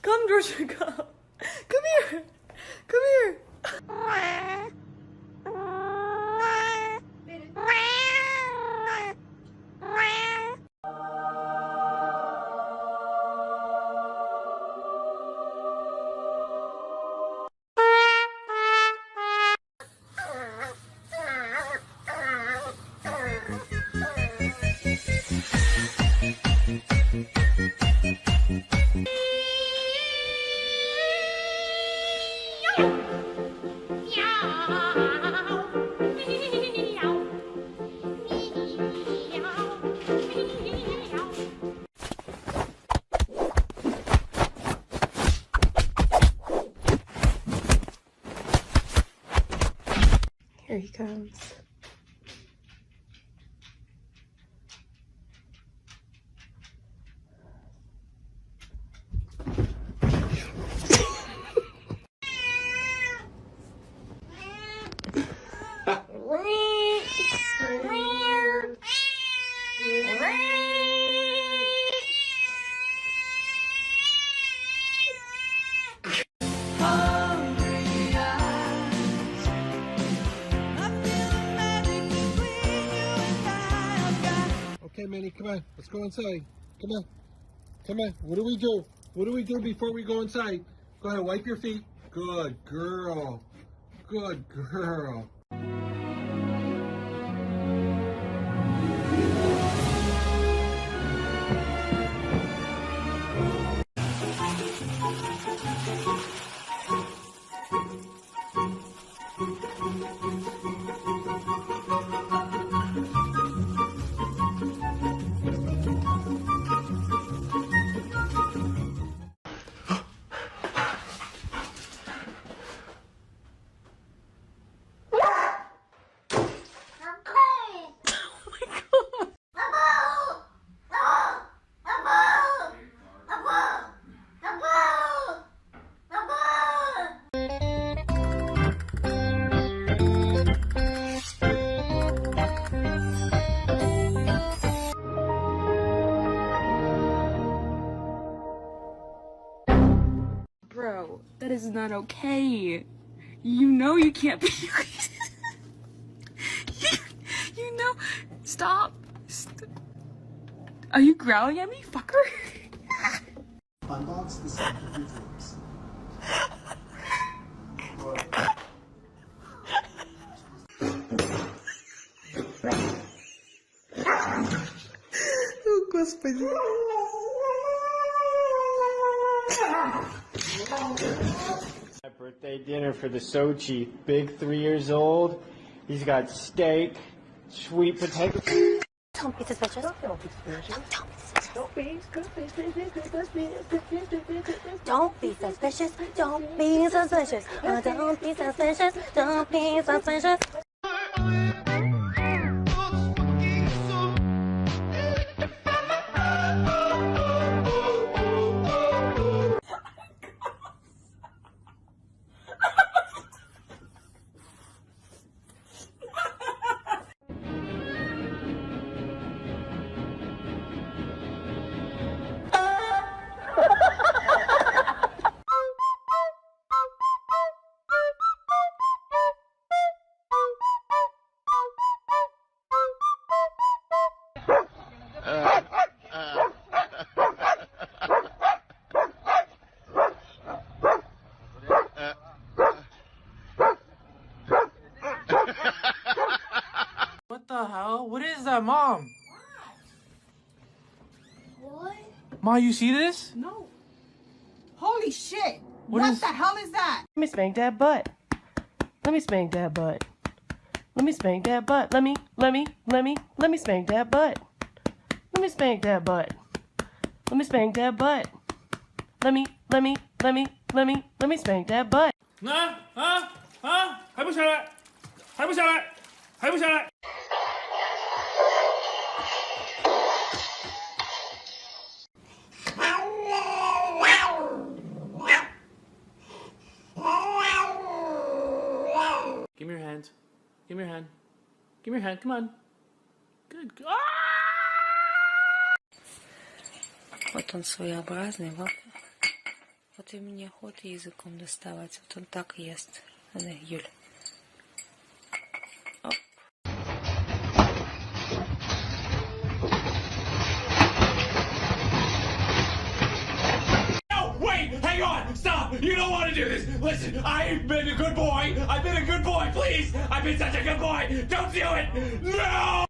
Come, Georgia, come. Come here. Come here. Here he comes. Okay, Manny, come on. Let's go inside. Come on. Come on. What do we do? What do we do before we go inside? Go ahead, wipe your feet. Good girl. Good girl. Bro, that is not okay. You know you can't be. you know. Stop. Are you growling at me, fucker? Unbox the set of rooms. Oh, Господи. My birthday dinner for the Sochi. Big 3 years old. He's got steak, sweet potato. Don't be suspicious. Don't be suspicious. Don't be suspicious. Don't be suspicious. Don't be suspicious. Don't be suspicious. Don't be suspicious. What the hell? What is that, Mom? What? Ma, you see this? No. Holy shit! What What is- the hell is that? Let me spank that butt. Let me spank that butt. Let me spank that butt. Let me spank that butt. Let me spank that butt. Let me spank that butt. Let me spank that butt. 还不下来？还不下来？还不下来？ Give me your hand. Give me your hand. Give me your hand. Come on. Good. Вот он своеобразный, вот. Вот и мне охота языком доставать. Вот он так ест. Юль. Оп. No, wait, hang on, stop, you don't want to do this. Listen, I've been a good boy, please. I've been such a good boy, don't do it, no!